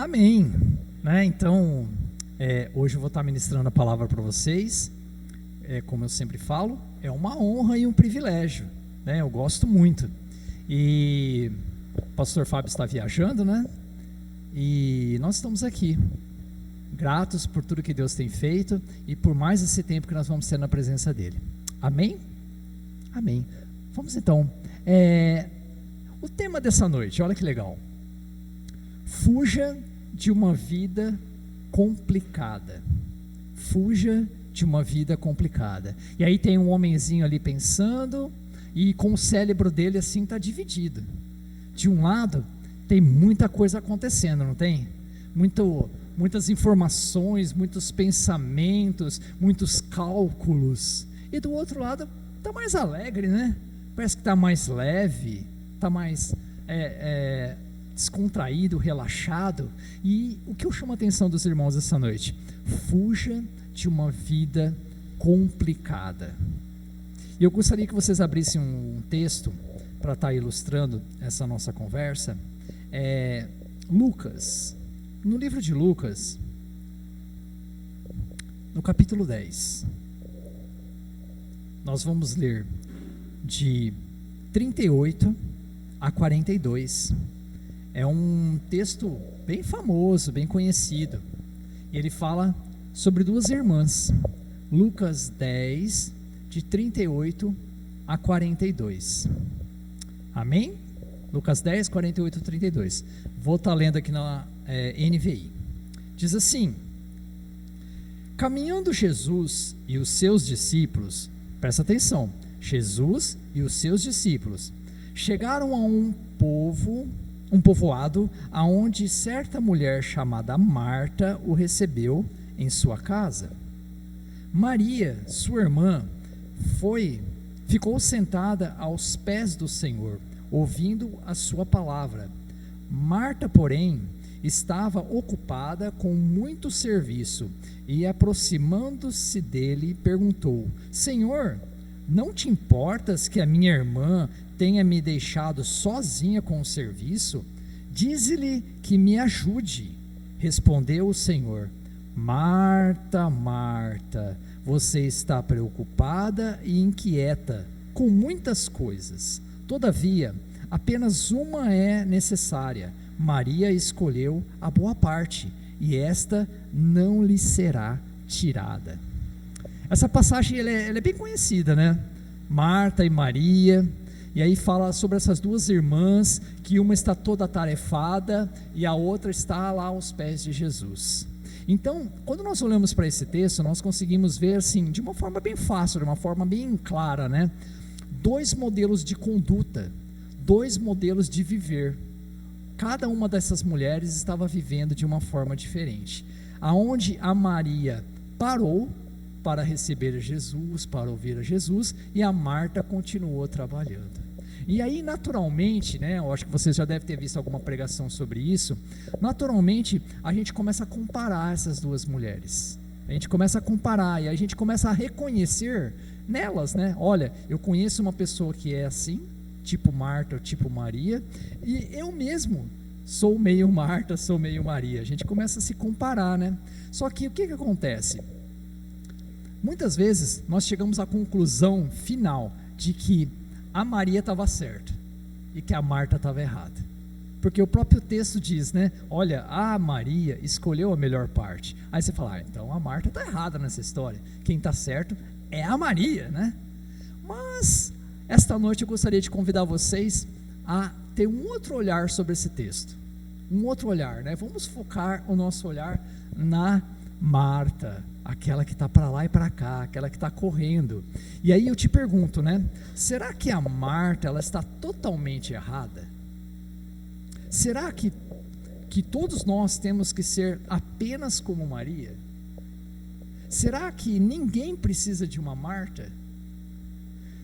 Amém. Então, hoje eu vou estar ministrando a palavra para vocês. Como eu sempre falo, é uma honra e um privilégio, né? Eu gosto muito. E o pastor Fábio está viajando, né? E nós estamos aqui, gratos por tudo que Deus tem feito e por mais esse tempo que nós vamos ter na presença dele. Amém? Amém. Vamos então. O tema dessa noite, olha que legal. Fuja de uma vida complicada. Fuja de uma vida complicada. E aí tem um homenzinho ali pensando, e com o cérebro dele assim está dividido. De um lado tem muita coisa acontecendo, não tem? Muitas informações, muitos pensamentos, muitos cálculos. E do outro lado está mais alegre, né? Parece que está mais leve, está mais descontraído, relaxado. E o que eu chamo a atenção dos irmãos essa noite? Fuja de uma vida complicada. E eu gostaria que vocês abrissem um texto para estar ilustrando essa nossa conversa. Lucas, no livro de Lucas, no capítulo 10, nós vamos ler de 38 a 42. É um texto bem famoso, bem conhecido. E ele fala sobre duas irmãs. Lucas 10, de 38 a 42. Amém? Lucas 10, 48 a 32. Vou estar lendo aqui na NVI. Diz assim: Caminhando Jesus e os seus discípulos, presta atenção, Jesus e os seus discípulos chegaram a um povoado aonde certa mulher chamada Marta o recebeu em sua casa. Maria, sua irmã, ficou sentada aos pés do Senhor, ouvindo a sua palavra. Marta, porém, estava ocupada com muito serviço e, aproximando-se dele, perguntou: Senhor, não te importas que a minha irmã tenha me deixado sozinha com o serviço? Dize-lhe que me ajude. Respondeu o Senhor: Marta, Marta, você está preocupada e inquieta com muitas coisas. Todavia, apenas uma é necessária. Maria escolheu a boa parte, e esta não lhe será tirada. Essa passagem ela é bem conhecida, né? Marta e Maria. E aí fala sobre essas duas irmãs, que uma está toda atarefada e a outra está lá aos pés de Jesus. Então, quando nós olhamos para esse texto, nós conseguimos ver assim, de uma forma bem fácil, de uma forma bem clara, né? Dois modelos de conduta, dois modelos de viver. Cada uma dessas mulheres estava vivendo de uma forma diferente. Aonde a Maria parou para receber Jesus, para ouvir a Jesus, e a Marta continuou trabalhando. E aí, naturalmente, né, eu acho que vocês já devem ter visto alguma pregação sobre isso, naturalmente, a gente começa a comparar essas duas mulheres. A gente começa a comparar, e a gente começa a reconhecer nelas, né? Olha, eu conheço uma pessoa que é assim, tipo Marta ou tipo Maria, e eu mesmo sou meio Marta, sou meio Maria. A gente começa a se comparar, né? Só que o que acontece? Muitas vezes nós chegamos à conclusão final de que a Maria estava certa e que a Marta estava errada, porque o próprio texto diz, né? Olha, a Maria escolheu a melhor parte. Aí você fala, então a Marta está errada nessa história, quem está certo é a Maria, né? Mas esta noite eu gostaria de convidar vocês a ter um outro olhar sobre esse texto, um outro olhar, né? Vamos focar o nosso olhar na Marta, aquela que está para lá e para cá, aquela que está correndo. E aí eu te pergunto, né? Será que a Marta ela está totalmente errada? Será que todos nós temos que ser apenas como Maria? Será que ninguém precisa de uma Marta?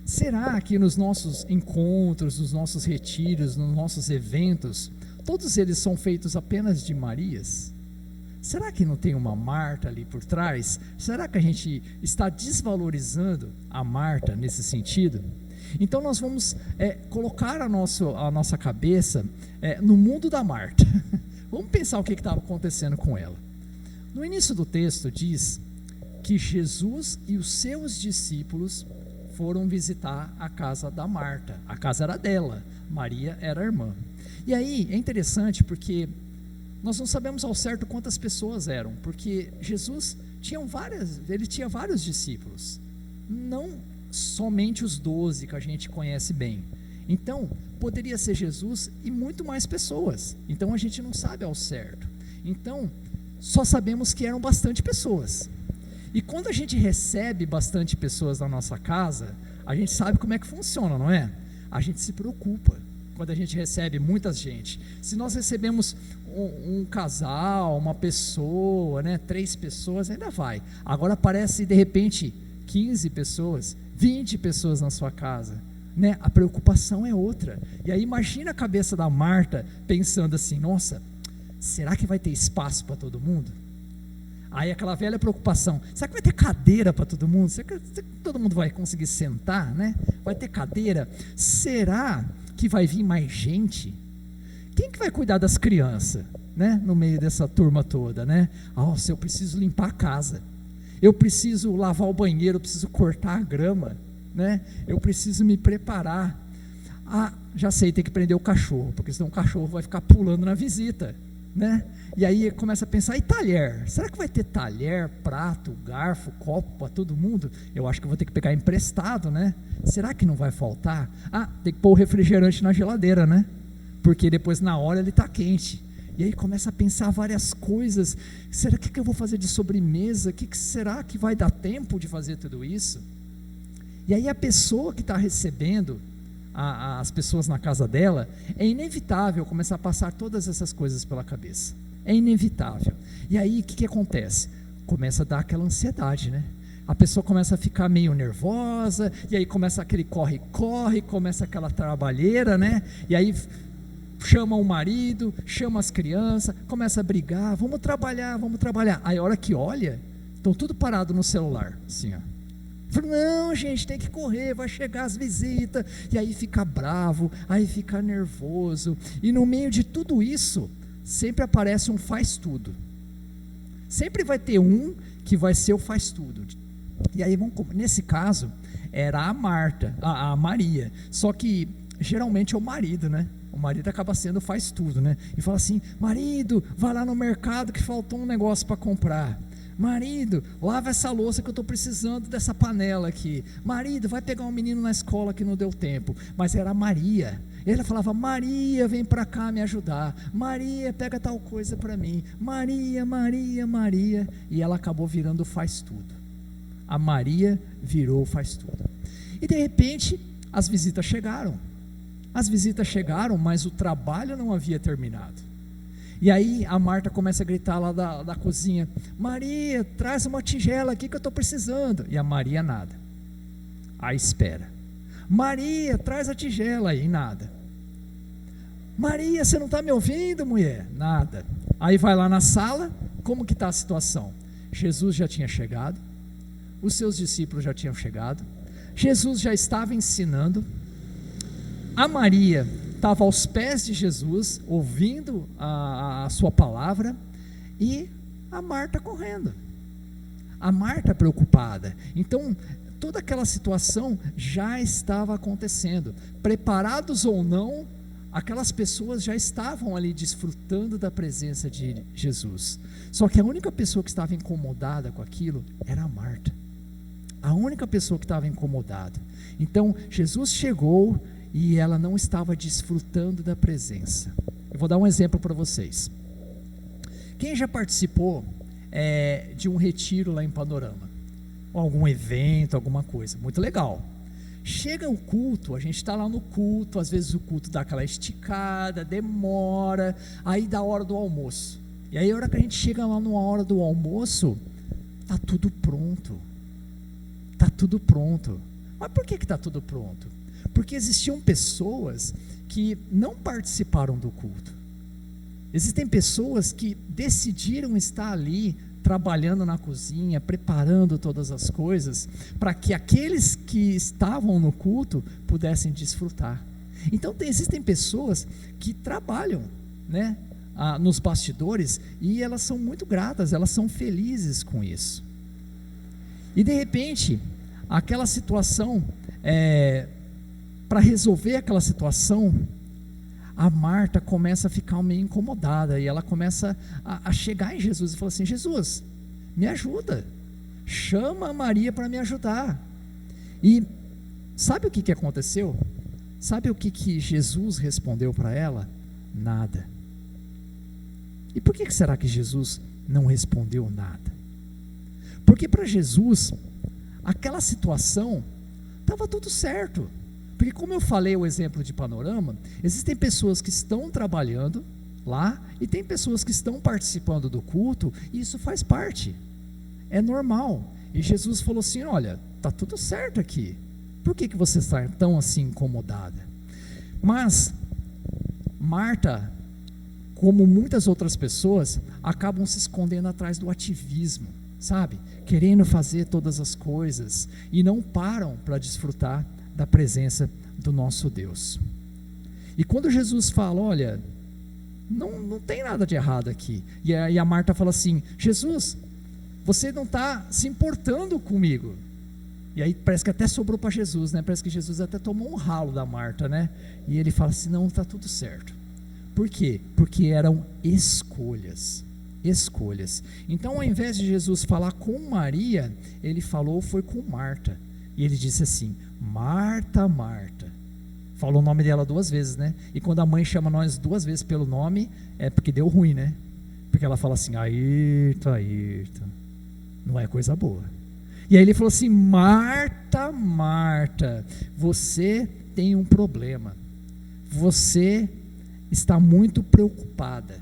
Será que nos nossos encontros, nos nossos retiros, nos nossos eventos, todos eles são feitos apenas de Marias? Será que não tem uma Marta ali por trás? Será que a gente está desvalorizando a Marta nesse sentido? Então nós vamos colocar a nossa cabeça no mundo da Marta. Vamos pensar o que estava acontecendo com ela. No início do texto diz que Jesus e os seus discípulos foram visitar a casa da Marta. A casa era dela, Maria era a irmã. E aí é interessante porque nós não sabemos ao certo quantas pessoas eram, porque Jesus tinha vários discípulos, não somente os 12 que a gente conhece bem. Então, poderia ser Jesus e muito mais pessoas. Então, a gente não sabe ao certo. Então, só sabemos que eram bastante pessoas. E quando a gente recebe bastante pessoas na nossa casa, a gente sabe como é que funciona, não é? A gente se preocupa quando a gente recebe muita gente. Se nós recebemos um casal, uma pessoa, 3 pessoas, ainda vai. Agora aparece de repente 15 pessoas, 20 pessoas na sua casa, a preocupação é outra. E aí imagina a cabeça da Marta pensando assim: nossa, será que vai ter espaço para todo mundo? Aí aquela velha preocupação: será que vai ter cadeira para todo mundo? Será que todo mundo vai conseguir sentar, Vai ter cadeira? Será que vai vir mais gente? Quem que vai cuidar das crianças, no meio dessa turma toda, Nossa, eu preciso limpar a casa, eu preciso lavar o banheiro, eu preciso cortar a grama, eu preciso me preparar. Já sei, tem que prender o cachorro, porque senão o cachorro vai ficar pulando na visita, E aí começa a pensar: e talher? Será que vai ter talher, prato, garfo, copo para todo mundo? Eu acho que eu vou ter que pegar emprestado, Será que não vai faltar? Tem que pôr o refrigerante na geladeira, Porque depois na hora ele está quente. E aí começa a pensar várias coisas. Será que eu vou fazer de sobremesa? O que será que vai dar tempo de fazer tudo isso? E aí a pessoa que está recebendo as pessoas na casa dela, é inevitável começar a passar todas essas coisas pela cabeça. É inevitável. E aí o que acontece? Começa a dar aquela ansiedade, A pessoa começa a ficar meio nervosa, e aí começa aquele corre-corre, começa aquela trabalheira, E aí chama o marido, chama as crianças, começa a brigar: vamos trabalhar. Aí a hora que olha, estão tudo parado no celular, assim, ó. Não, gente, tem que correr, vai chegar as visitas. E aí fica bravo, aí fica nervoso. E no meio de tudo isso, sempre aparece um faz tudo. Sempre vai ter um que vai ser o faz tudo. E aí, nesse caso, era a Marta, a Maria. Só que geralmente é o marido, O marido acaba sendo faz tudo, E fala assim: marido, vai lá no mercado que faltou um negócio para comprar. Marido, lava essa louça que eu estou precisando dessa panela aqui. Marido, vai pegar um menino na escola que não deu tempo. Mas era a Maria. Ela falava: Maria, vem para cá me ajudar. Maria, pega tal coisa para mim. Maria, Maria, Maria. E ela acabou virando faz tudo. A Maria virou faz tudo. E de repente as visitas chegaram. Mas o trabalho não havia terminado. E aí a Marta começa a gritar lá da cozinha: Maria, traz uma tigela aqui que eu estou precisando. E a Maria nada. Aí espera. Maria, traz a tigela aí, nada. Maria, você não está me ouvindo, mulher? Nada. Aí vai lá na sala, como que está a situação? Jesus já tinha chegado, os seus discípulos já tinham chegado, Jesus já estava ensinando, a Maria estava aos pés de Jesus, ouvindo a sua palavra, e a Marta correndo, a Marta preocupada. Então toda aquela situação já estava acontecendo, preparados ou não, aquelas pessoas já estavam ali desfrutando da presença de Jesus. Só que a única pessoa que estava incomodada com aquilo era a Marta, a única pessoa que estava incomodada. Então Jesus chegou e ela não estava desfrutando da presença. Eu vou dar um exemplo para vocês. Quem já participou de um retiro lá em Panorama? Ou algum evento, alguma coisa? Muito legal. Chega o culto, a gente está lá no culto, às vezes o culto dá aquela esticada, demora, aí dá a hora do almoço. E aí a hora que a gente chega lá na hora do almoço, está tudo pronto. Está tudo pronto. Mas por que está tudo pronto? Porque existiam pessoas que não participaram do culto. Existem pessoas que decidiram estar ali, trabalhando na cozinha, preparando todas as coisas, para que aqueles que estavam no culto pudessem desfrutar. Então existem pessoas que trabalham, nos bastidores, e elas são muito gratas, elas são felizes com isso. E de repente, aquela situação, para resolver aquela situação, a Marta começa a ficar meio incomodada, e ela começa a chegar em Jesus e fala assim: Jesus, me ajuda, chama a Maria para me ajudar. E sabe o que aconteceu? Sabe o que Jesus respondeu para ela? Nada. E por que será que Jesus não respondeu nada? Porque para Jesus, aquela situação estava tudo certo. Porque, como eu falei o exemplo de Panorama, existem pessoas que estão trabalhando lá e tem pessoas que estão participando do culto, e isso faz parte, é normal. E Jesus falou assim: olha, está tudo certo aqui, por que você está tão assim incomodada? Mas Marta, como muitas outras pessoas, acabam se escondendo atrás do ativismo, sabe? Querendo fazer todas as coisas e não param para desfrutar da presença do nosso Deus. E quando Jesus fala: olha, não tem nada de errado aqui, e a Marta fala assim: Jesus, você não está se importando comigo. E aí parece que até sobrou para Jesus, né? Parece que Jesus até tomou um ralo da Marta, né? E ele fala assim: não, está tudo certo. Por quê? Porque eram escolhas. Então, ao invés de Jesus falar com Maria, ele foi com Marta. E ele disse assim: Marta, Marta. Falou o nome dela 2 vezes, né? E quando a mãe chama nós 2 vezes pelo nome, é porque deu ruim, né? Porque ela fala assim: Ayrton. Não é coisa boa. E aí ele falou assim: Marta, Marta, você tem um problema. Você está muito preocupada,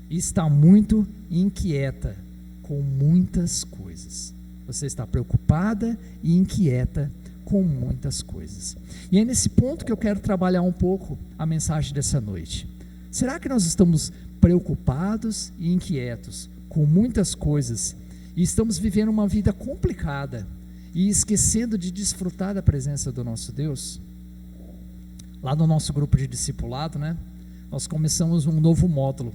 está muito inquieta com muitas coisas. Você está preocupada e inquieta com muitas coisas. E é nesse ponto que eu quero trabalhar um pouco a mensagem dessa noite. Será que nós estamos preocupados e inquietos com muitas coisas e estamos vivendo uma vida complicada e esquecendo de desfrutar da presença do nosso Deus? Lá no nosso grupo de discipulado, né, nós começamos um novo módulo,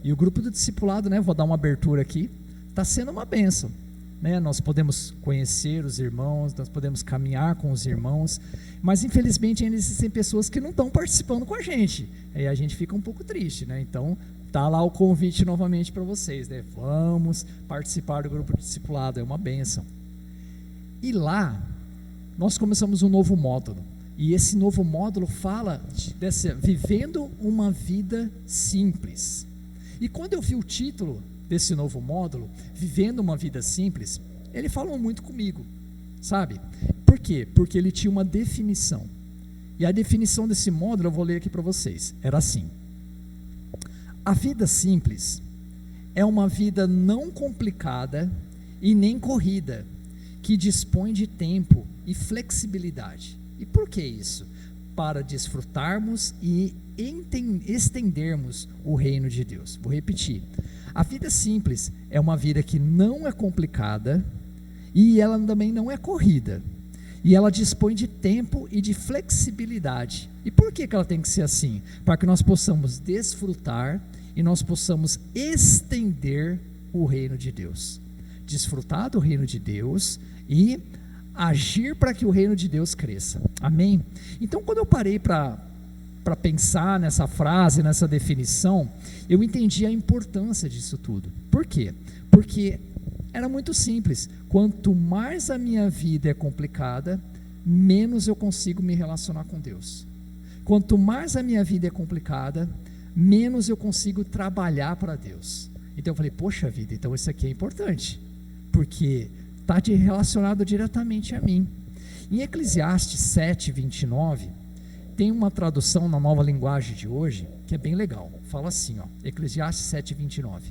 e o grupo do discipulado, né, vou dar uma abertura aqui, está sendo uma bênção, né? Nós podemos conhecer os irmãos, nós podemos caminhar com os irmãos, mas infelizmente ainda existem pessoas que não estão participando com a gente, e a gente fica um pouco triste, né? Então está lá o convite novamente para vocês, né? Vamos participar do grupo de discipulado, é uma bênção. E lá nós começamos um novo módulo, e esse novo módulo fala vivendo uma vida simples. E quando eu vi o título desse novo módulo, Vivendo uma Vida Simples, ele falou muito comigo, sabe? Por quê? Porque ele tinha uma definição. E a definição desse módulo eu vou ler aqui para vocês. Era assim: a vida simples é uma vida não complicada e nem corrida, que dispõe de tempo e flexibilidade. E por que isso? Para desfrutarmos e estendermos o reino de Deus. Vou repetir: a vida simples é uma vida que não é complicada e ela também não é corrida, e ela dispõe de tempo e de flexibilidade. E por que ela tem que ser assim? Para que nós possamos desfrutar e nós possamos estender o reino de Deus, desfrutar do reino de Deus e agir para que o reino de Deus cresça. Amém? Então, quando eu parei para pensar nessa frase, nessa definição, eu entendi a importância disso tudo. Por quê? Porque era muito simples: quanto mais a minha vida é complicada, menos eu consigo me relacionar com Deus. Quanto mais a minha vida é complicada, menos eu consigo trabalhar para Deus. Então eu falei: poxa vida, então isso aqui é importante, porque está relacionado diretamente a mim. Em Eclesiastes 7:29, tem uma tradução na Nova Linguagem de hoje que é bem legal. Fala assim, ó, Eclesiastes 7:29: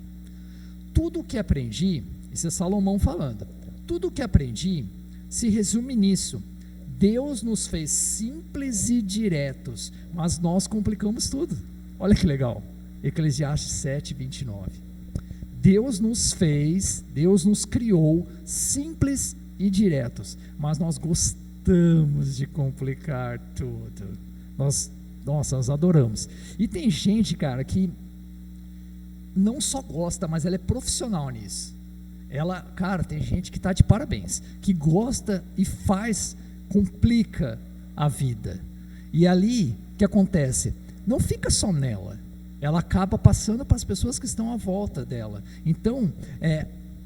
tudo o que aprendi, isso é Salomão falando, tudo o que aprendi se resume nisso: Deus nos fez simples e diretos, mas nós complicamos tudo. Olha que legal, Eclesiastes 7:29. Deus nos criou simples e diretos, mas nós gostamos de complicar tudo. Nós adoramos. E tem gente, cara, que não só gosta, mas ela é profissional nisso. Ela, cara, tem gente que está de parabéns, que gosta e faz, complica a vida. E ali, o que acontece? Não fica só nela, ela acaba passando para as pessoas que estão à volta dela. Então,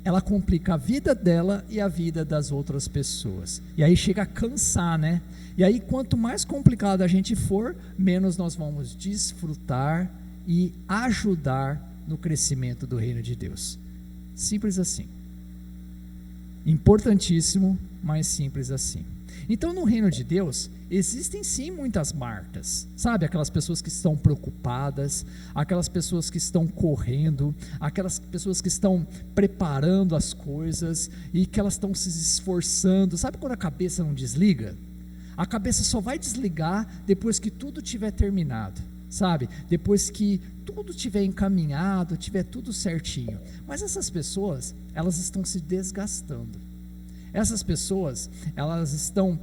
ela complica a vida dela e a vida das outras pessoas. E aí chega a cansar, né? E aí, quanto mais complicado a gente for, menos nós vamos desfrutar e ajudar no crescimento do reino de Deus. Simples assim. Importantíssimo, mas simples assim. Então, no reino de Deus, existem sim muitas Martas, sabe? Aquelas pessoas que estão preocupadas, aquelas pessoas que estão correndo, aquelas pessoas que estão preparando as coisas e que elas estão se esforçando. Sabe quando a cabeça não desliga? A cabeça só vai desligar depois que tudo tiver terminado, sabe? Depois que tudo tiver encaminhado, tiver tudo certinho. Mas essas pessoas, elas estão se desgastando. Essas pessoas, elas estão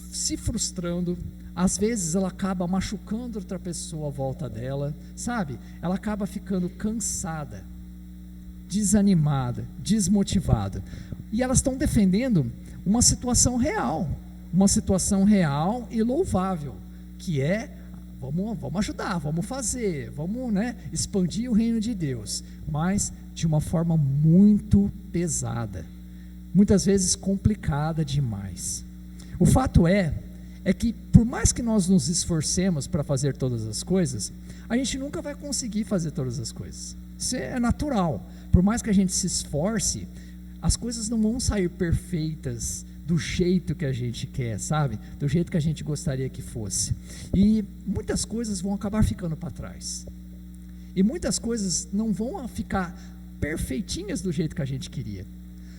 se frustrando. Às vezes ela acaba machucando outra pessoa à volta dela, sabe? Ela acaba ficando cansada, desanimada, desmotivada. E elas estão defendendo uma situação real e louvável, que é: vamos ajudar, vamos fazer, vamos, expandir o reino de Deus, mas de uma forma muito pesada, muitas vezes complicada demais. O fato é que por mais que nós nos esforcemos para fazer todas as coisas, a gente nunca vai conseguir fazer todas as coisas. Isso é natural. Por mais que a gente se esforce, as coisas não vão sair perfeitas do jeito que a gente quer, sabe? Do jeito que a gente gostaria que fosse. E muitas coisas vão acabar ficando para trás. E muitas coisas não vão ficar perfeitinhas do jeito que a gente queria.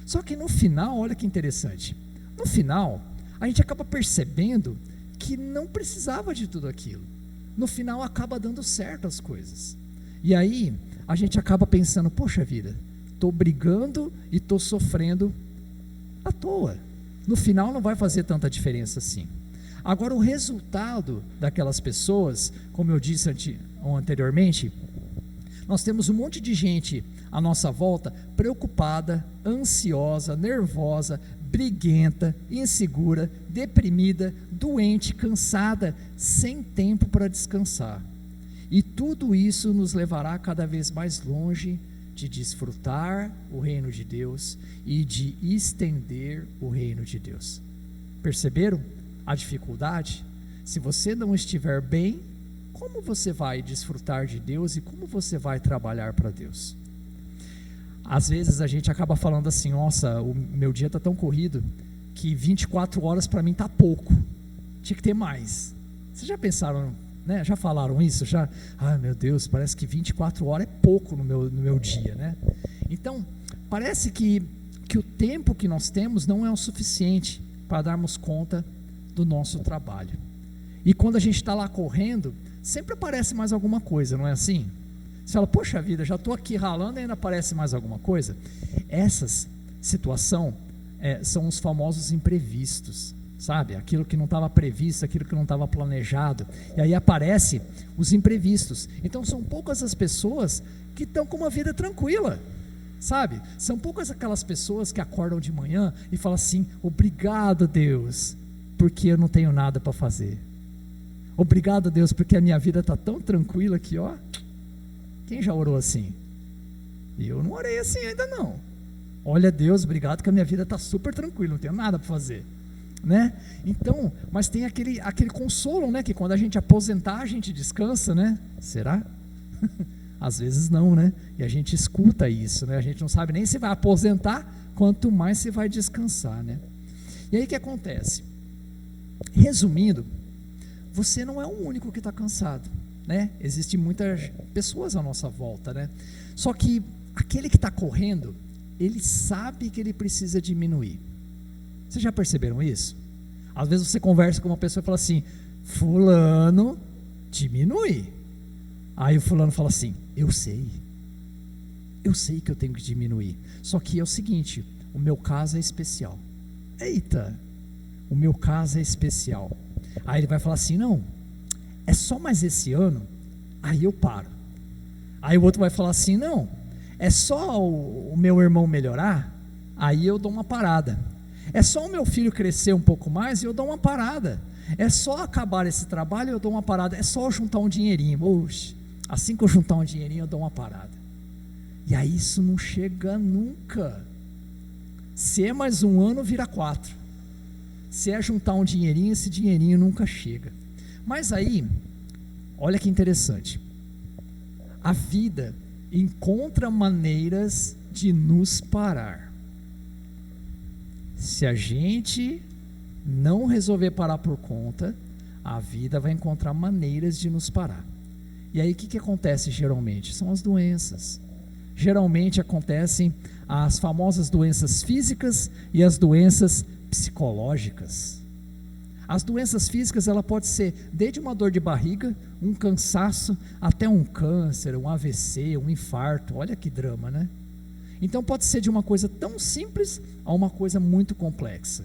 Só que no final, olha que interessante, no final, a gente acaba percebendo que não precisava de tudo aquilo. No final acaba dando certo as coisas. E aí, a gente acaba pensando: poxa vida, estou brigando e estou sofrendo à toa. No final não vai fazer tanta diferença assim. Agora, o resultado daquelas pessoas, como eu disse anteriormente, nós temos um monte de gente à nossa volta preocupada, ansiosa, nervosa, briguenta, insegura, deprimida, doente, cansada, sem tempo para descansar. E tudo isso nos levará cada vez mais longe de desfrutar o reino de Deus e de estender o reino de Deus. Perceberam a dificuldade? Se você não estiver bem, como você vai desfrutar de Deus e como você vai trabalhar para Deus? Às vezes a gente acaba falando assim: nossa, o meu dia está tão corrido que 24 horas para mim está pouco, tinha que ter mais. Vocês já pensaram, né? Já falaram isso? Já? Ai meu Deus, parece que 24 horas é pouco no meu dia, né? Então, parece que o tempo que nós temos não é o suficiente para darmos conta do nosso trabalho. E quando a gente está lá correndo, sempre aparece mais alguma coisa, não é assim? Você fala: poxa vida, já estou aqui ralando e ainda aparece mais alguma coisa. Essas situações são os famosos imprevistos, sabe? Aquilo que não estava previsto, aquilo que não estava planejado. E aí aparecem os imprevistos. Então são poucas as pessoas que estão com uma vida tranquila, sabe? São poucas aquelas pessoas que acordam de manhã e falam assim: obrigado Deus, porque eu não tenho nada para fazer. Obrigado Deus, porque a minha vida está tão tranquila que, ó... Quem já orou assim? Eu não orei assim ainda não. Olha Deus, obrigado que a minha vida está super tranquila, não tenho nada para fazer, né? Então, mas tem aquele consolo, né? Que quando a gente aposentar, a gente descansa, né? Será? Às vezes não, né? E a gente escuta isso, né? A gente não sabe nem se vai aposentar, quanto mais se vai descansar, né? E aí o que acontece? Resumindo, você não é o único que está cansado, né? Existem muitas pessoas à nossa volta, né? Só que aquele que está correndo, ele sabe que ele precisa diminuir. Vocês já perceberam isso? Às vezes você conversa com uma pessoa e fala assim: fulano, diminui. Aí o fulano fala assim: eu sei que eu tenho que diminuir, só que é o seguinte, o meu caso é especial. Eita, o meu caso é especial. Aí ele vai falar assim: não, é só mais esse ano, aí eu paro. Aí o outro vai falar assim: não, É só o meu irmão melhorar, aí eu dou uma parada. É só o meu filho crescer um pouco mais e eu dou uma parada. É só acabar esse trabalho e eu dou uma parada. É só eu juntar um dinheirinho. Oxe, assim que eu juntar um dinheirinho eu dou uma parada. E aí isso não chega nunca. Se é mais um ano, vira 4. Se é juntar um dinheirinho, esse dinheirinho nunca chega. Mas aí, olha que interessante. A vida encontra maneiras de nos parar. Se a gente não resolver parar por conta, a vida vai encontrar maneiras de nos parar. E aí o que acontece geralmente? São as doenças. Geralmente acontecem as famosas doenças físicas e as doenças psicológicas. As doenças físicas, ela pode ser desde uma dor de barriga, um cansaço, até um câncer, um AVC, um infarto. Olha que drama, né? Então pode ser de uma coisa tão simples a uma coisa muito complexa.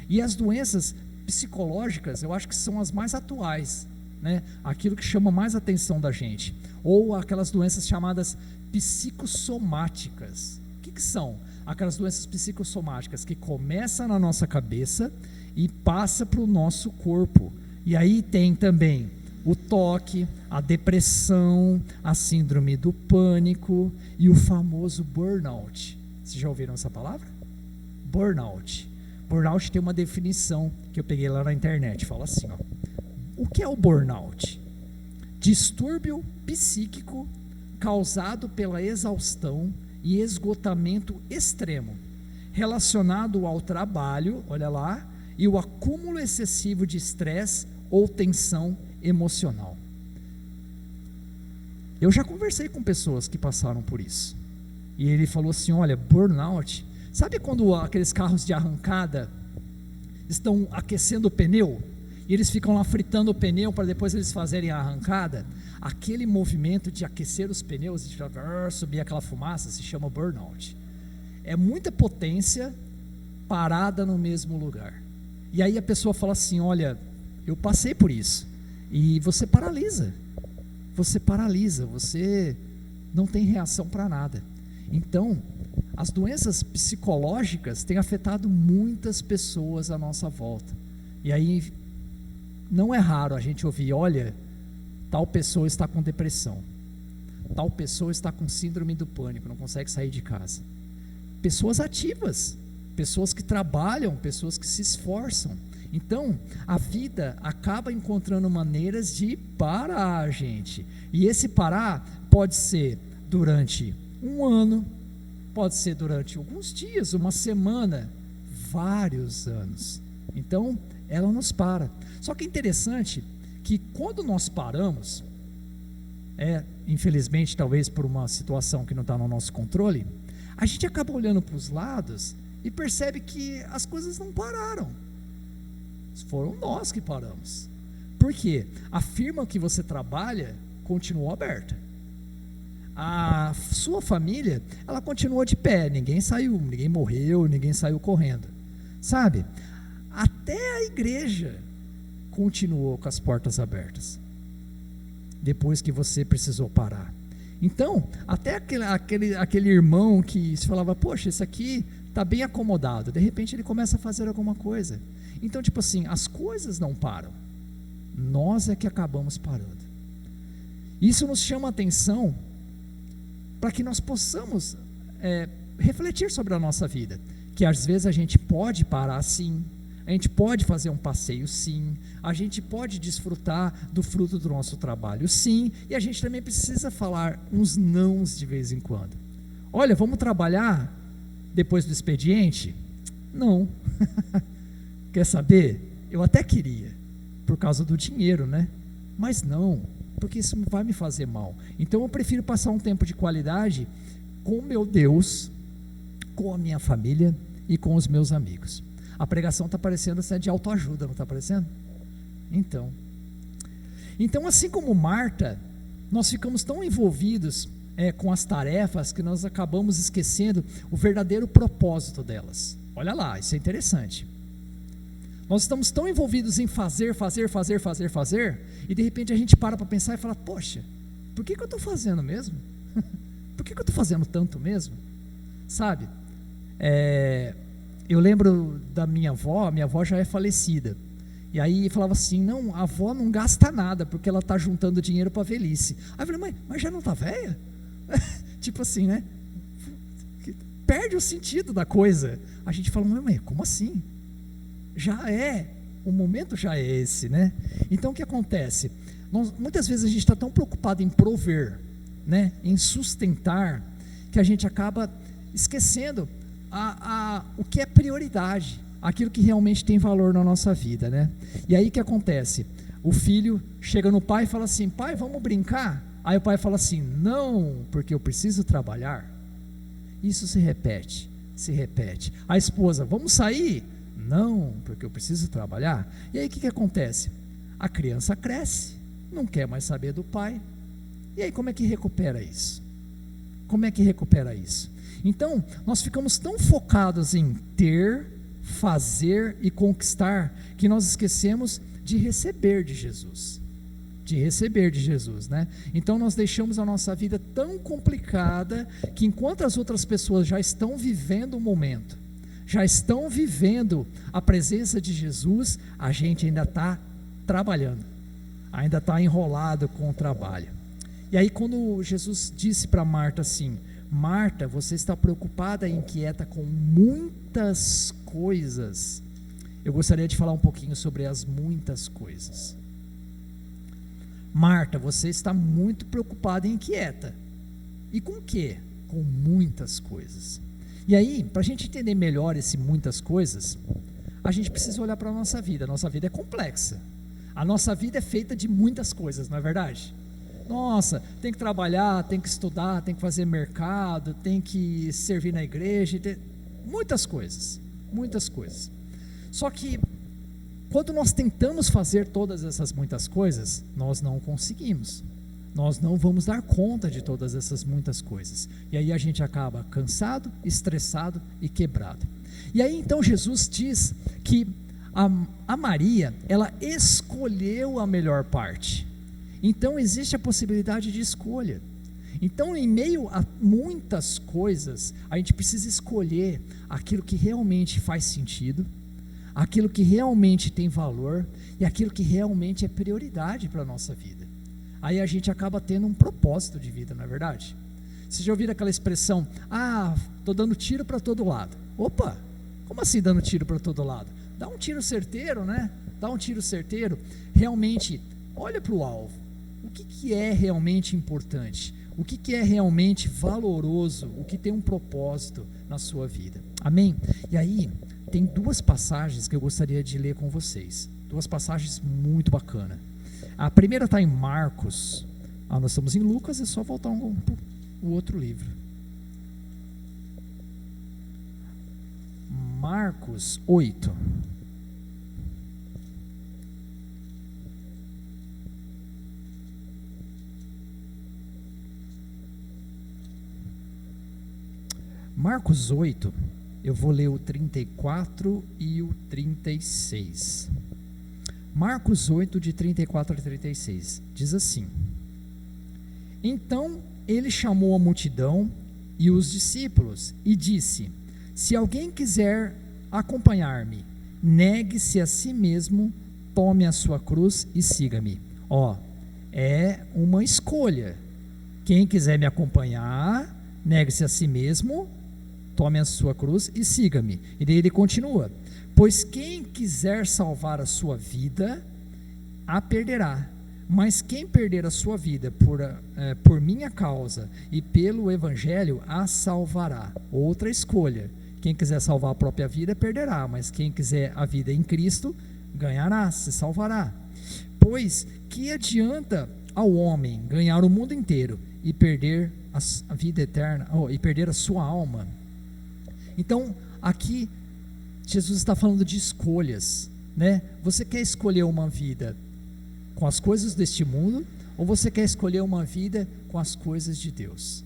E as doenças psicológicas, eu acho que são as mais atuais, né? Aquilo que chama mais a atenção da gente. Ou aquelas doenças chamadas psicossomáticas. O que são? Aquelas doenças psicossomáticas que começam na nossa cabeça e passa para o nosso corpo. E aí tem também o toque, a depressão, a síndrome do pânico e o famoso burnout. Vocês já ouviram essa palavra? Burnout. Burnout tem uma definição que eu peguei lá na internet. Fala assim, ó. O que é o burnout? Distúrbio psíquico causado pela exaustão e esgotamento extremo, relacionado ao trabalho, olha lá, e o acúmulo excessivo de estresse ou tensão emocional. Eu já conversei com pessoas que passaram por isso. E ele falou assim, olha, burnout, sabe quando aqueles carros de arrancada estão aquecendo o pneu? E eles ficam lá fritando o pneu para depois eles fazerem a arrancada? Aquele movimento de aquecer os pneus e de subir aquela fumaça se chama burnout. É muita potência parada no mesmo lugar. E aí a pessoa fala assim, olha, eu passei por isso. E você paralisa, você não tem reação para nada. Então, as doenças psicológicas têm afetado muitas pessoas à nossa volta. E aí, não é raro a gente ouvir, olha, tal pessoa está com depressão, tal pessoa está com síndrome do pânico, não consegue sair de casa. Pessoas ativas, pessoas que trabalham, pessoas que se esforçam. Então, a vida acaba encontrando maneiras de parar, gente. E esse parar pode ser durante um ano, pode ser durante alguns dias, uma semana, vários anos. Então, ela nos para. Só que é interessante que quando nós paramos, infelizmente, talvez por uma situação que não está no nosso controle, a gente acaba olhando para os lados e percebe que as coisas não pararam. Foram nós que paramos. Por quê? A firma que você trabalha continuou aberta. A sua família, ela continuou de pé. Ninguém saiu, ninguém morreu, ninguém saiu correndo. Sabe? Até a igreja continuou com as portas abertas. Depois que você precisou parar. Então, até aquele irmão que se falava, poxa, esse aqui está bem acomodado. De repente ele começa a fazer alguma coisa. Então, tipo assim, as coisas não param. Nós é que acabamos parando. Isso nos chama a atenção para que nós possamos refletir sobre a nossa vida. Que às vezes a gente pode parar sim, a gente pode fazer um passeio sim, a gente pode desfrutar do fruto do nosso trabalho sim, e a gente também precisa falar uns nãos de vez em quando. Olha, vamos trabalhar depois do expediente? Não. Quer saber? Eu até queria, por causa do dinheiro, né? Mas não, porque isso vai me fazer mal. Então eu prefiro passar um tempo de qualidade com o meu Deus, com a minha família e com os meus amigos. A pregação está parecendo ser de autoajuda, não está parecendo? Então, assim como Marta, nós ficamos tão envolvidos com as tarefas que nós acabamos esquecendo o verdadeiro propósito delas. Olha lá, isso é interessante. Nós estamos tão envolvidos em fazer, e de repente a gente para pensar e fala, poxa, por que eu estou fazendo mesmo? por que eu estou fazendo tanto mesmo? Sabe? Eu lembro da minha avó já é falecida. E aí falava assim, não, a avó não gasta nada, porque ela está juntando dinheiro para a velhice. Aí eu falei, mãe, mas já não está velha? Tipo assim, né? Perde o sentido da coisa. A gente fala, mãe, como assim? O momento já é esse, né? Então o que acontece? Muitas vezes a gente está tão preocupado em prover, né? Em sustentar, que a gente acaba esquecendo o que é prioridade, aquilo que realmente tem valor na nossa vida, né? E aí o que acontece? O filho chega no pai e fala assim, pai, vamos brincar? Aí o pai fala assim, não, porque eu preciso trabalhar. Isso se repete. A esposa, vamos sair? Não, porque eu preciso trabalhar. E aí o que acontece? A criança cresce, não quer mais saber do pai. E aí como é que recupera isso? Então, nós ficamos tão focados em ter, fazer e conquistar, que nós esquecemos de receber de Jesus. Né? Então nós deixamos a nossa vida tão complicada, que enquanto as outras pessoas já estão vivendo o momento, já estão vivendo a presença de Jesus, a gente ainda está trabalhando, ainda está enrolado com o trabalho. E aí quando Jesus disse para Marta assim, Marta, você está preocupada e inquieta com muitas coisas. Eu gostaria de falar um pouquinho sobre as muitas coisas. Marta, você está muito preocupada e inquieta. E com o quê? Com muitas coisas. E aí, para a gente entender melhor esse muitas coisas, a gente precisa olhar para a nossa vida. A nossa vida é complexa. A nossa vida é feita de muitas coisas, não é verdade? Nossa, tem que trabalhar, tem que estudar, tem que fazer mercado, tem que servir na igreja, muitas coisas. Só que quando nós tentamos fazer todas essas muitas coisas, nós não conseguimos. Nós não vamos dar conta de todas essas muitas coisas. E aí a gente acaba cansado, estressado e quebrado. E aí então Jesus diz que a Maria, ela escolheu a melhor parte. Então existe a possibilidade de escolha. Então, em meio a muitas coisas, a gente precisa escolher aquilo que realmente faz sentido, aquilo que realmente tem valor e aquilo que realmente é prioridade para a nossa vida. Aí a gente acaba tendo um propósito de vida, não é verdade? Vocês já ouviram aquela expressão, estou dando tiro para todo lado. Opa, como assim dando tiro para todo lado? Dá um tiro certeiro, né? Realmente, olha para o alvo. O que é realmente importante? O que é realmente valoroso? O que tem um propósito na sua vida? Amém? E aí, tem duas passagens que eu gostaria de ler com vocês. Duas passagens muito bacanas. A primeira está em Marcos. Nós estamos em Lucas, é só voltar o outro livro. Marcos 8. Marcos 8, eu vou ler o 34 e o 36. Marcos 8, de 34 a 36, diz assim: Então ele chamou a multidão e os discípulos e disse: Se alguém quiser acompanhar-me, negue-se a si mesmo, tome a sua cruz e siga-me. É uma escolha. Quem quiser me acompanhar, negue-se a si mesmo, tome a sua cruz e siga-me. E daí ele continua: Pois quem quiser salvar a sua vida, a perderá. Mas quem perder a sua vida por minha causa e pelo evangelho, a salvará. Outra escolha. Quem quiser salvar a própria vida, perderá. Mas quem quiser a vida em Cristo, ganhará, se salvará. Pois que adianta ao homem ganhar o mundo inteiro e perder a vida eterna, e perder a sua alma? Então, aqui, Jesus está falando de escolhas, né? Você quer escolher uma vida com as coisas deste mundo, ou você quer escolher uma vida com as coisas de Deus?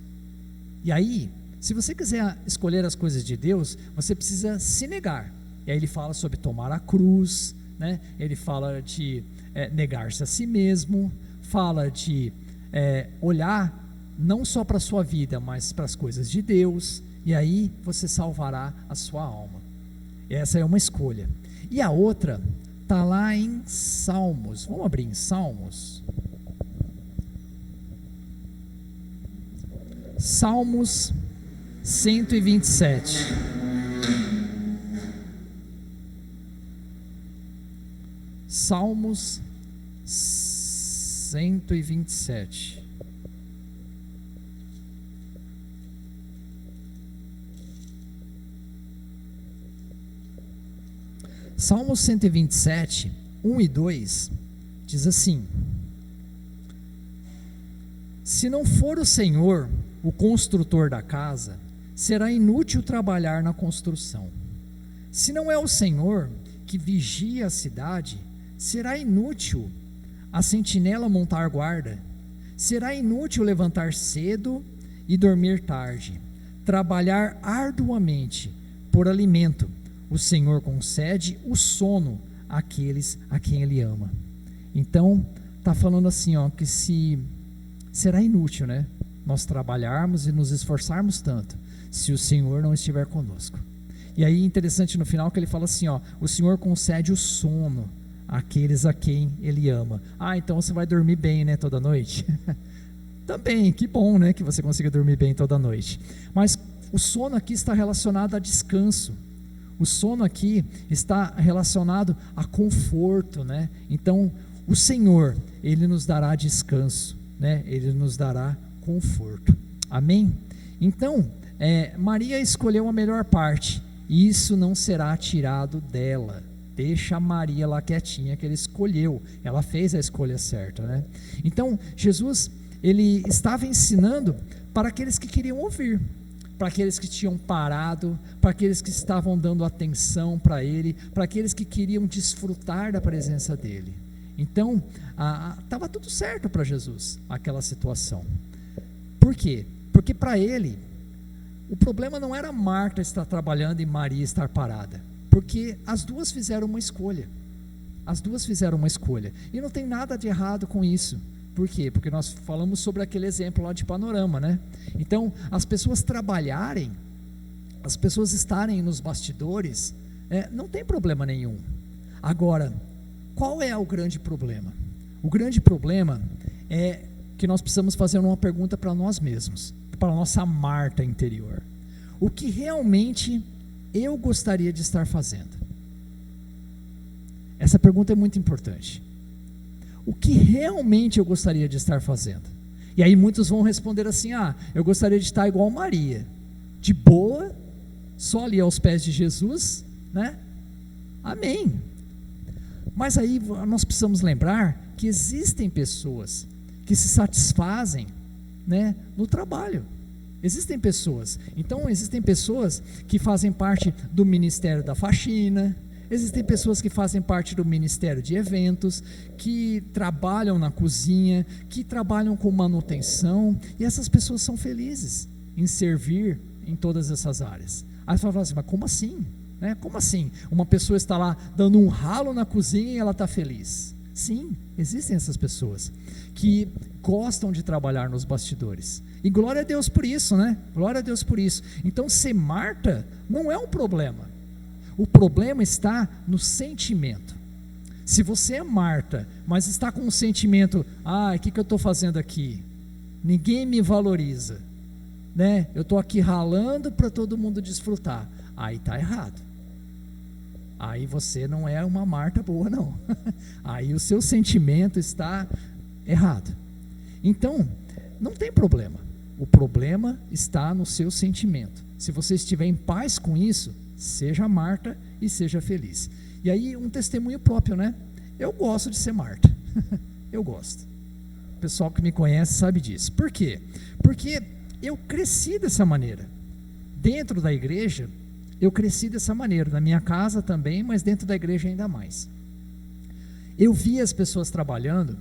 E aí, se você quiser escolher as coisas de Deus, você precisa se negar. E aí ele fala sobre tomar a cruz, né? Ele fala de negar-se a si mesmo, fala de olhar não só para a sua vida, mas para as coisas de Deus, e aí você salvará a sua alma. Essa é uma escolha. E a outra está lá em Salmos. Vamos abrir em Salmos. Salmos 127. Salmos 127. Salmos 127, 1 e 2, diz assim: se não for o Senhor o construtor da casa, será inútil trabalhar na construção. Se não é o Senhor que vigia a cidade, será inútil a sentinela montar guarda. Será inútil levantar cedo e dormir tarde, trabalhar arduamente por alimento. O Senhor concede o sono àqueles a quem Ele ama. Então, está falando assim, ó, que será inútil, né, nós trabalharmos e nos esforçarmos tanto, se o Senhor não estiver conosco. E aí, interessante no final que ele fala assim, ó, o Senhor concede o sono àqueles a quem Ele ama. Ah, então você vai dormir bem, né, toda noite? Também, que bom, né, que você consiga dormir bem toda noite. Mas o sono aqui está relacionado a descanso. O sono aqui está relacionado a conforto, né? Então, o Senhor, Ele nos dará descanso, né? Ele nos dará conforto. Amém? Então, Maria escolheu a melhor parte, e isso não será tirado dela. Deixa a Maria lá quietinha, que ela escolheu, ela fez a escolha certa, né? Então, Jesus, Ele estava ensinando para aqueles que queriam ouvir, para aqueles que tinham parado, para aqueles que estavam dando atenção para Ele, para aqueles que queriam desfrutar da presença dEle. Então, estava tudo certo para Jesus, aquela situação. Por quê? Porque para Ele, o problema não era Marta estar trabalhando e Maria estar parada, porque as duas fizeram uma escolha. As duas fizeram uma escolha, e não tem nada de errado com isso. Por quê? Porque nós falamos sobre aquele exemplo lá de Panorama, né? Então, as pessoas trabalharem, as pessoas estarem nos bastidores, não tem problema nenhum. Agora, qual é o grande problema? O grande problema é que nós precisamos fazer uma pergunta para nós mesmos, para a nossa Marta interior. O que realmente eu gostaria de estar fazendo? Essa pergunta é muito importante. O que realmente eu gostaria de estar fazendo? E aí muitos vão responder assim, eu gostaria de estar igual Maria, de boa, só ali aos pés de Jesus, né? Amém. Mas aí nós precisamos lembrar que existem pessoas que se satisfazem, né, no trabalho. Existem pessoas. Então existem pessoas que fazem parte do ministério da faxina. Existem pessoas que fazem parte do ministério de eventos, que trabalham na cozinha, que trabalham com manutenção, e essas pessoas são felizes em servir em todas essas áreas. Aí você fala assim, mas como assim? Né? Como assim? Uma pessoa está lá dando um ralo na cozinha e ela está feliz? Sim, existem essas pessoas que gostam de trabalhar nos bastidores. E glória a Deus por isso, né? Glória a Deus por isso. Então ser Marta não é um problema. O problema está no sentimento. Se você é Marta, mas está com um sentimento, o que eu estou fazendo aqui? Ninguém me valoriza, né? Eu estou aqui ralando para todo mundo desfrutar. Aí está errado. Aí você não é uma Marta boa, não. Aí o seu sentimento está errado. Então, não tem problema. O problema está no seu sentimento. Se você estiver em paz com isso, seja Marta e seja feliz. E aí um testemunho próprio, né? Eu gosto de ser Marta. Eu gosto. O pessoal que me conhece sabe disso. Por quê? Porque eu cresci dessa maneira. Dentro da igreja, eu cresci dessa maneira. Na minha casa também, mas dentro da igreja ainda mais. Eu via as pessoas trabalhando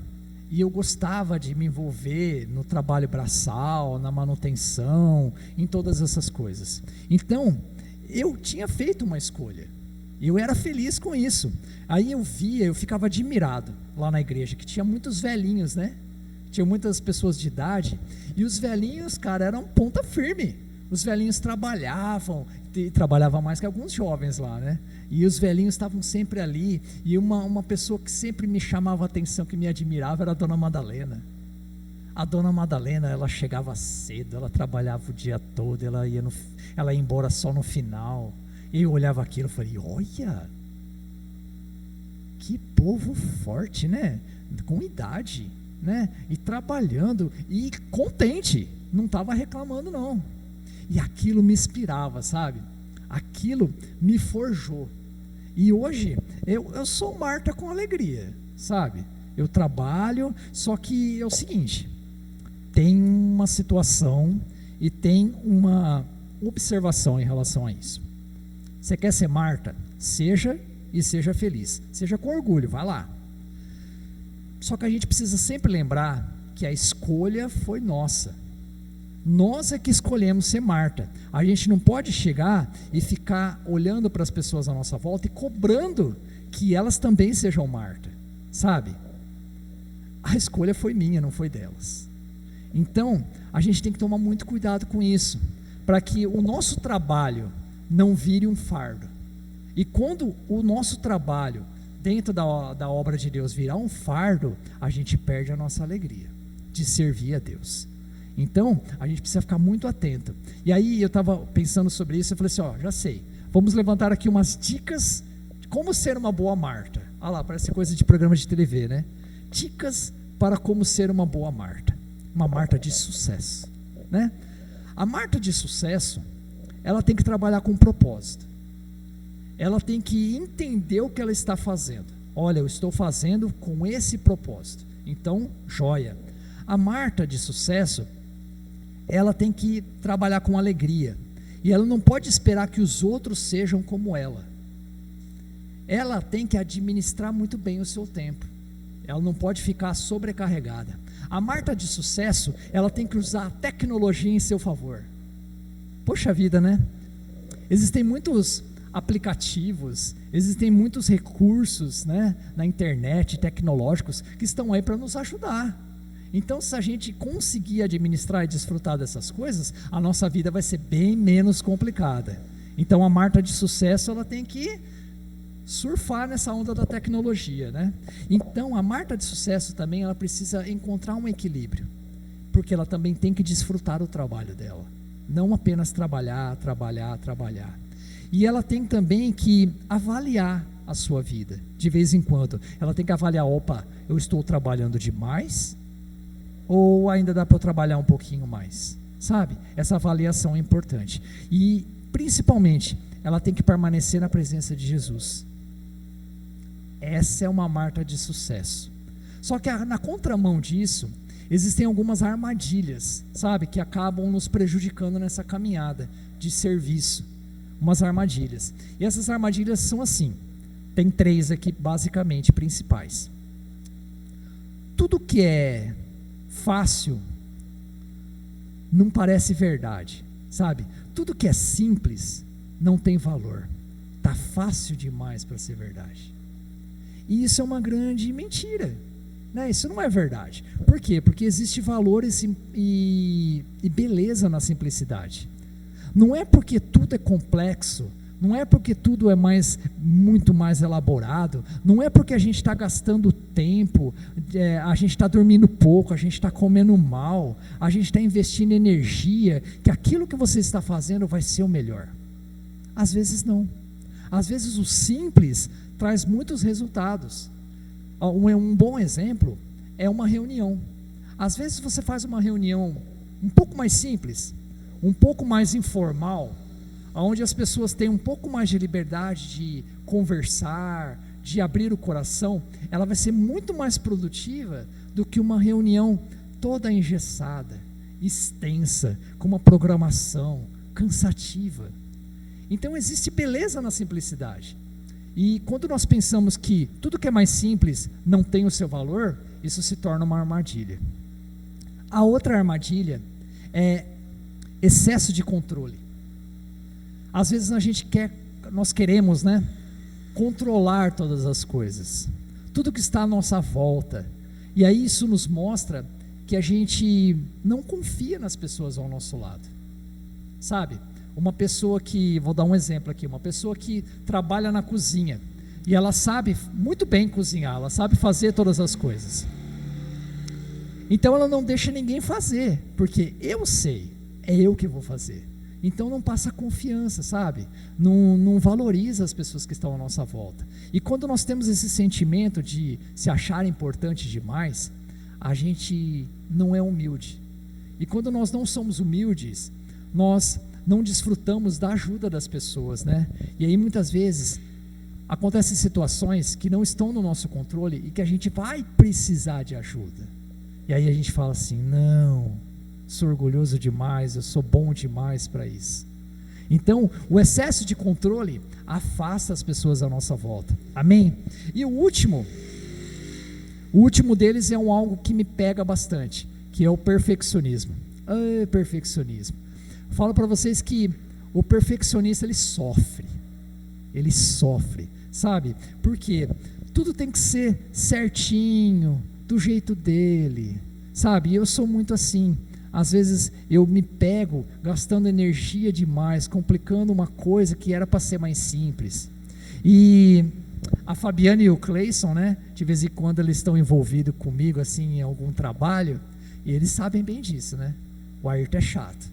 e eu gostava de me envolver no trabalho braçal, na manutenção, em todas essas coisas. Então, eu tinha feito uma escolha, eu era feliz com isso. Aí eu ficava admirado lá na igreja, que tinha muitos velhinhos, né? tinha muitas pessoas de idade, e os velhinhos, cara, eram ponta firme. Os velhinhos trabalhavam, e trabalhavam mais que alguns jovens lá, né? E os velhinhos estavam sempre ali, e uma pessoa que sempre me chamava a atenção, que me admirava, era a Dona Madalena. A Dona Madalena, ela chegava cedo, ela trabalhava o dia todo, ela ia embora só no final. E eu olhava aquilo e falei, olha, que povo forte, né? Com idade, né? E trabalhando, e contente, não estava reclamando não. E aquilo me inspirava, sabe? Aquilo me forjou. E hoje, eu sou Marta com alegria, sabe? Eu trabalho, só que é o seguinte, tem uma situação e tem uma observação em relação a isso. Você quer ser Marta? Seja e seja feliz. Seja com orgulho, vai lá. Só que a gente precisa sempre lembrar que a escolha foi nossa. Nós é que escolhemos ser Marta. A gente não pode chegar e ficar olhando para as pessoas à nossa volta e cobrando que elas também sejam Marta, sabe? A escolha foi minha, não foi delas. Então, a gente tem que tomar muito cuidado com isso, para que o nosso trabalho não vire um fardo. E quando o nosso trabalho dentro da obra de Deus virar um fardo, a gente perde a nossa alegria de servir a Deus. Então, a gente precisa ficar muito atento. E aí eu estava pensando sobre isso, eu falei assim, já sei, vamos levantar aqui umas dicas de como ser uma boa Marta. Olha lá, parece coisa de programa de TV, né? Dicas para como ser uma boa Marta. Uma Marta de sucesso, né? A Marta de sucesso, ela tem que trabalhar com propósito. Ela tem que entender o que ela está fazendo. Olha, eu estou fazendo com esse propósito. Então, joia. A Marta de sucesso, ela tem que trabalhar com alegria. E ela não pode esperar que os outros sejam como ela. Ela tem que administrar muito bem o seu tempo. Ela não pode ficar sobrecarregada. A Marta de sucesso, ela tem que usar a tecnologia em seu favor. Poxa vida, né? Existem muitos aplicativos, existem muitos recursos, né, na internet, tecnológicos, que estão aí para nos ajudar. Então, se a gente conseguir administrar e desfrutar dessas coisas, a nossa vida vai ser bem menos complicada. Então, a Marta de sucesso, ela tem que surfar nessa onda da tecnologia, né? Então, a Marta de sucesso também, ela precisa encontrar um equilíbrio, porque ela também tem que desfrutar o trabalho dela, não apenas trabalhar. E ela tem também que avaliar a sua vida, de vez em quando. Ela tem que avaliar, opa, eu estou trabalhando demais? Ou ainda dá para eu trabalhar um pouquinho mais? Sabe? Essa avaliação é importante. E, principalmente, ela tem que permanecer na presença de Jesus. Essa é uma Marta de sucesso. Só que na contramão disso, existem algumas armadilhas, sabe? Que acabam nos prejudicando nessa caminhada de serviço. Umas armadilhas. E essas armadilhas são assim. Tem 3 aqui, basicamente, principais. Tudo que é fácil não parece verdade, sabe? Tudo que é simples não tem valor. Tá fácil demais para ser verdade. E isso é uma grande mentira, né? Isso não é verdade. Por quê? Porque existe valores e beleza na simplicidade. Não é porque tudo é complexo, não é porque tudo é muito mais elaborado, não é porque a gente está gastando tempo, a gente está dormindo pouco, a gente está comendo mal, a gente está investindo energia, que aquilo que você está fazendo vai ser o melhor. Às vezes não. Às vezes o simples traz muitos resultados. Um bom exemplo é uma reunião. Às vezes você faz uma reunião um pouco mais simples, um pouco mais informal, onde as pessoas têm um pouco mais de liberdade de conversar, de abrir o coração, ela vai ser muito mais produtiva do que uma reunião toda engessada, extensa, com uma programação cansativa. Então existe beleza na simplicidade. E quando nós pensamos que tudo que é mais simples não tem o seu valor, isso se torna uma armadilha. A outra armadilha é excesso de controle. Às vezes nós queremos, né, controlar todas as coisas, tudo que está à nossa volta. E aí isso nos mostra que a gente não confia nas pessoas ao nosso lado. Sabe? Uma pessoa que, vou dar um exemplo aqui, uma pessoa que trabalha na cozinha e ela sabe muito bem cozinhar, ela sabe fazer todas as coisas. Então ela não deixa ninguém fazer, porque eu sei, é eu que vou fazer. Então não passa confiança, sabe? Não valoriza as pessoas que estão à nossa volta. E quando nós temos esse sentimento de se achar importante demais, a gente não é humilde. E quando nós não somos humildes, nós não desfrutamos da ajuda das pessoas, né? E aí muitas vezes acontecem situações que não estão no nosso controle e que a gente vai precisar de ajuda. E aí a gente fala assim: não, sou orgulhoso demais, eu sou bom demais para isso. Então, o excesso de controle afasta as pessoas à nossa volta. Amém? E o último deles é algo que me pega bastante, que é o perfeccionismo. Perfeccionismo. Falo para vocês que o perfeccionista ele sofre, sabe? Porque tudo tem que ser certinho, do jeito dele, sabe? E eu sou muito assim. Às vezes eu me pego gastando energia demais, complicando uma coisa que era para ser mais simples. E a Fabiana e o Cleison, né? De vez em quando eles estão envolvidos comigo assim em algum trabalho, e eles sabem bem disso, né? O Ayrton é chato.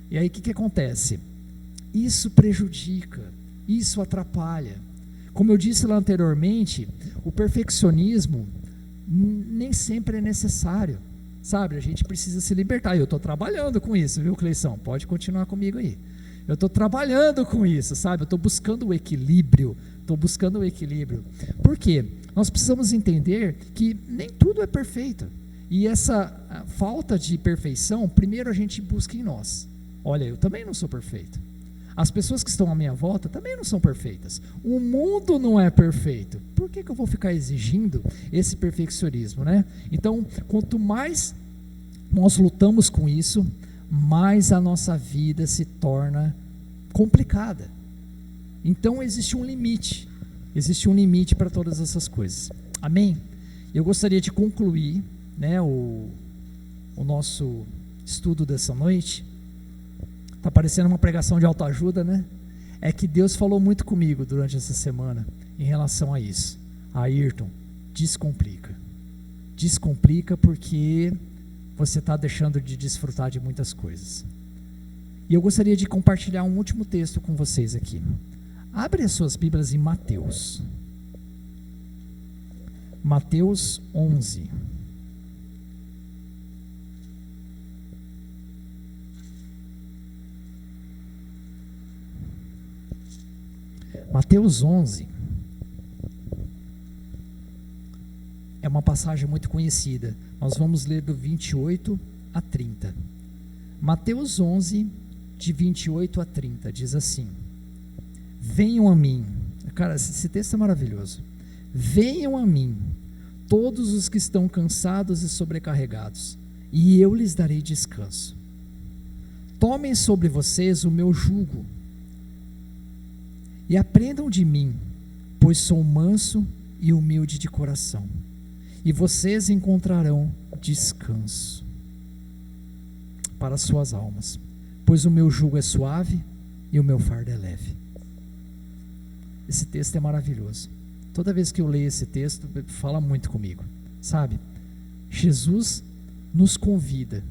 E aí o que acontece? Isso prejudica, isso atrapalha. Como eu disse lá anteriormente, o perfeccionismo nem sempre é necessário, sabe? A gente precisa se libertar. Eu estou trabalhando com isso, viu, Cleison? Pode continuar comigo aí. Eu estou trabalhando com isso, sabe? Eu estou buscando o equilíbrio. Por quê? Nós precisamos entender que nem tudo é perfeito. E essa falta de perfeição, primeiro a gente busca em nós. Olha, eu também não sou perfeito. As pessoas que estão à minha volta também não são perfeitas. O mundo não é perfeito. Por que eu vou ficar exigindo esse perfeccionismo, né? Então, quanto mais nós lutamos com isso, mais a nossa vida se torna complicada. Então, existe um limite para todas essas coisas. Amém? Eu gostaria de concluir, né, o nosso estudo dessa noite. Está parecendo uma pregação de autoajuda, né? É que Deus falou muito comigo durante essa semana em relação a isso. Ayrton, descomplica. Descomplica porque você está deixando de desfrutar de muitas coisas. E eu gostaria de compartilhar um último texto com vocês aqui. Abre as suas Bíblias em Mateus. Mateus 11. Mateus 11 é uma passagem muito conhecida. Nós vamos ler do 28 a 30. Mateus 11, de 28 a 30, diz assim: venham a mim. Cara, esse texto é maravilhoso. Venham a mim, todos os que estão cansados e sobrecarregados, e eu lhes darei descanso. Tomem sobre vocês o meu jugo, e aprendam de mim, pois sou manso e humilde de coração, e vocês encontrarão descanso para as suas almas, pois o meu jugo é suave e o meu fardo é leve. Esse texto é maravilhoso. Toda vez que eu leio esse texto, fala muito comigo, sabe? Jesus nos convida.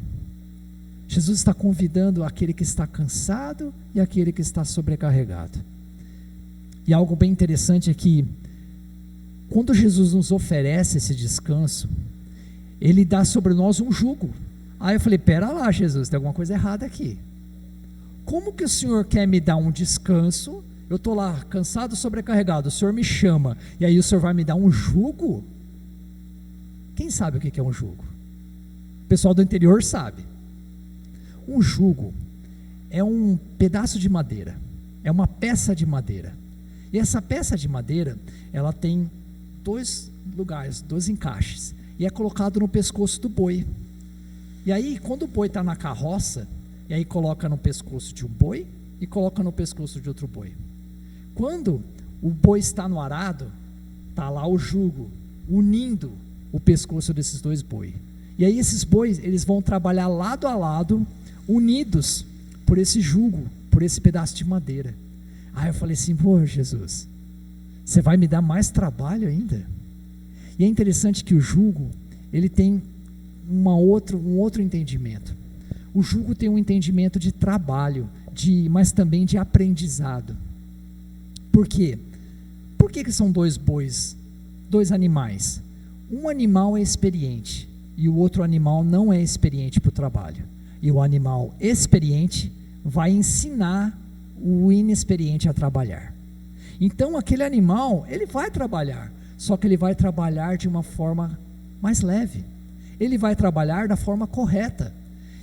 Jesus está convidando aquele que está cansado e aquele que está sobrecarregado. E algo bem interessante é que, quando Jesus nos oferece esse descanso, Ele dá sobre nós um jugo. Aí eu falei: pera lá, Jesus, tem alguma coisa errada aqui. Como que o Senhor quer me dar um descanso? Eu estou lá, cansado, sobrecarregado, o Senhor me chama, e aí o Senhor vai me dar um jugo? Quem sabe o que é um jugo? O pessoal do interior sabe. Um jugo é um pedaço de madeira, é uma peça de madeira. E essa peça de madeira, ela tem dois lugares, dois encaixes, e é colocado no pescoço do boi. E aí, quando o boi está na carroça, e aí coloca no pescoço de um boi e coloca no pescoço de outro boi. Quando o boi está no arado, está lá o jugo unindo o pescoço desses dois bois. E aí esses bois, eles vão trabalhar lado a lado, unidos por esse jugo, por esse pedaço de madeira. Aí eu falei assim, pô, Jesus, você vai me dar mais trabalho ainda? E é interessante que o jugo, ele tem um outro entendimento. O jugo tem um entendimento de trabalho, mas também de aprendizado. Por quê? Por que são dois bois, dois animais? Um animal é experiente e o outro animal não é experiente para o trabalho. E o animal experiente vai ensinar o inexperiente a trabalhar. Então aquele animal, ele vai trabalhar, só que ele vai trabalhar de uma forma mais leve. Ele vai trabalhar da forma correta.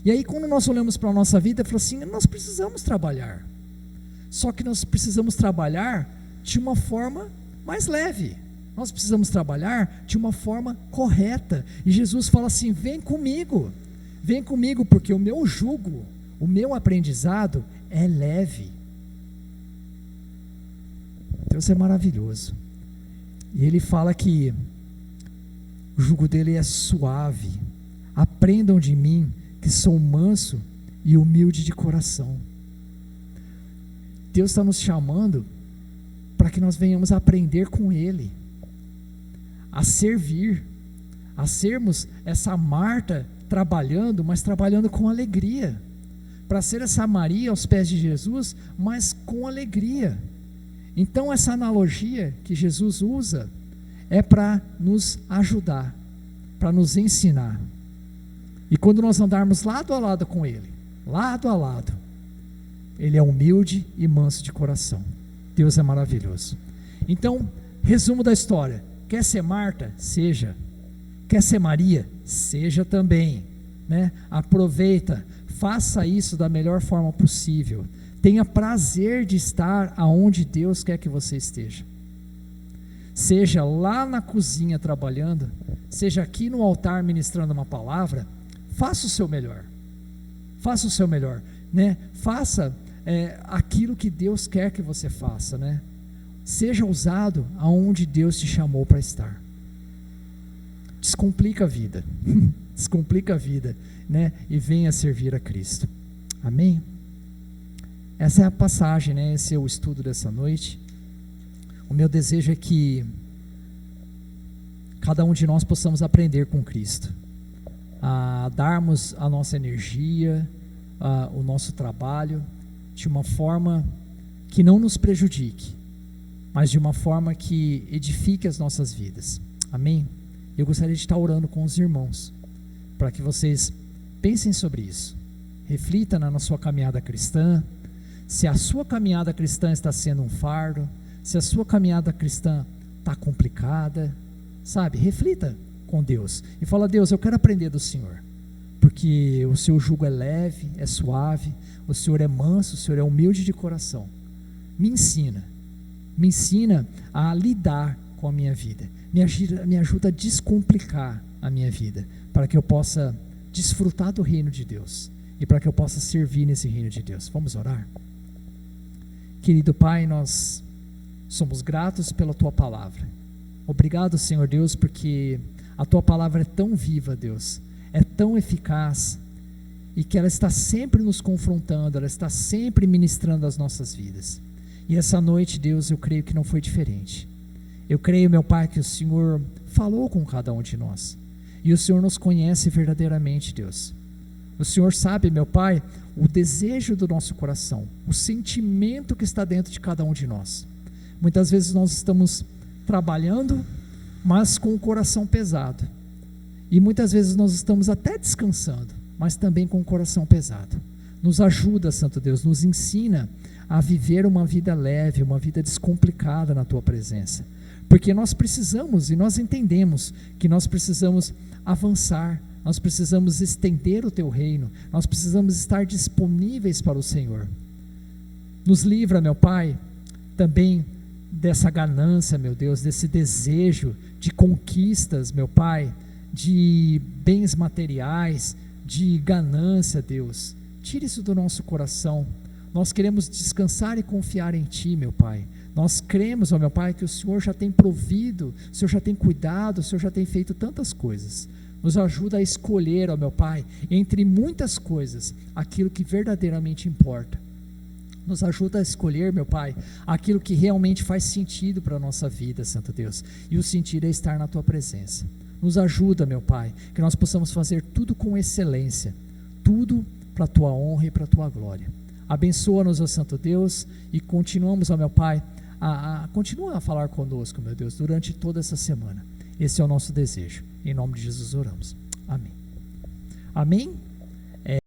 E aí quando nós olhamos para a nossa vida, eu falo assim, nós precisamos trabalhar. Só que nós precisamos trabalhar de uma forma mais leve. Nós precisamos trabalhar de uma forma correta. E Jesus fala assim, vem comigo, porque o meu jugo, o meu aprendizado é leve. Deus é maravilhoso. E ele fala que o jugo dele é suave. Aprendam de mim, que sou manso e humilde de coração. Deus está nos chamando para que nós venhamos a aprender com Ele, a servir, a sermos essa Marta trabalhando, mas trabalhando com alegria, para ser essa Maria aos pés de Jesus, mas com alegria. Então essa analogia que Jesus usa é para nos ajudar, para nos ensinar. E quando nós andarmos lado a lado com Ele, lado a lado, Ele é humilde e manso de coração. Deus é maravilhoso. Então, resumo da história: quer ser Marta? Seja. Quer ser Maria? Seja também, né? Aproveita, faça isso da melhor forma possível. Tenha prazer de estar aonde Deus quer que você esteja. Seja lá na cozinha trabalhando, seja aqui no altar ministrando uma palavra, faça o seu melhor. Faça o seu melhor, né? Faça aquilo que Deus quer que você faça, né? Seja usado aonde Deus te chamou para estar. Descomplica a vida, descomplica a vida, né? E venha servir a Cristo. Amém? Essa é a passagem, né? Esse é o estudo dessa noite. O meu desejo é que cada um de nós possamos aprender com Cristo, a darmos a nossa energia, o nosso trabalho, de uma forma que não nos prejudique, mas de uma forma que edifique as nossas vidas. Amém? Eu gostaria de estar orando com os irmãos, para que vocês pensem sobre isso, reflita na sua caminhada cristã, se a sua caminhada cristã está sendo um fardo, se a sua caminhada cristã está complicada, sabe, reflita com Deus, e fala: Deus, eu quero aprender do Senhor, porque o seu jugo é leve, é suave, o Senhor é manso, o Senhor é humilde de coração. Me ensina a lidar com a minha vida, me ajuda a descomplicar a minha vida, para que eu possa desfrutar do reino de Deus, e para que eu possa servir nesse reino de Deus. Vamos orar? Querido Pai, nós somos gratos pela Tua palavra. Obrigado, Senhor Deus, porque a Tua palavra é tão viva, Deus, é tão eficaz, e que ela está sempre nos confrontando, ela está sempre ministrando as nossas vidas. E essa noite, Deus, eu creio que não foi diferente. Eu creio, meu Pai, que o Senhor falou com cada um de nós, e o Senhor nos conhece verdadeiramente, Deus. O Senhor sabe, meu Pai, o desejo do nosso coração, o sentimento que está dentro de cada um de nós. Muitas vezes nós estamos trabalhando, mas com o coração pesado, e muitas vezes nós estamos até descansando, mas também com o coração pesado. Nos ajuda, Santo Deus, nos ensina a viver uma vida leve, uma vida descomplicada na Tua presença, porque nós precisamos, e nós entendemos que nós precisamos avançar, nós precisamos estender o Teu reino, nós precisamos estar disponíveis para o Senhor. Nos livra, meu Pai, também dessa ganância, meu Deus, desse desejo de conquistas, meu Pai, de bens materiais, de ganância, Deus. Tira isso do nosso coração. Nós queremos descansar e confiar em Ti, meu Pai. Nós cremos, ó meu Pai, que o Senhor já tem provido, o Senhor já tem cuidado, o Senhor já tem feito tantas coisas. Nos ajuda a escolher, ó meu Pai, entre muitas coisas, aquilo que verdadeiramente importa. Nos ajuda a escolher, meu Pai, aquilo que realmente faz sentido para a nossa vida, Santo Deus. E o sentido é estar na Tua presença. Nos ajuda, meu Pai, que nós possamos fazer tudo com excelência, tudo para a Tua honra e para a Tua glória. Abençoa-nos, ó Santo Deus, e continuamos, ó meu Pai, continua a falar conosco, meu Deus, durante toda essa semana. Esse é o nosso desejo. Em nome de Jesus oramos. Amém. Amém.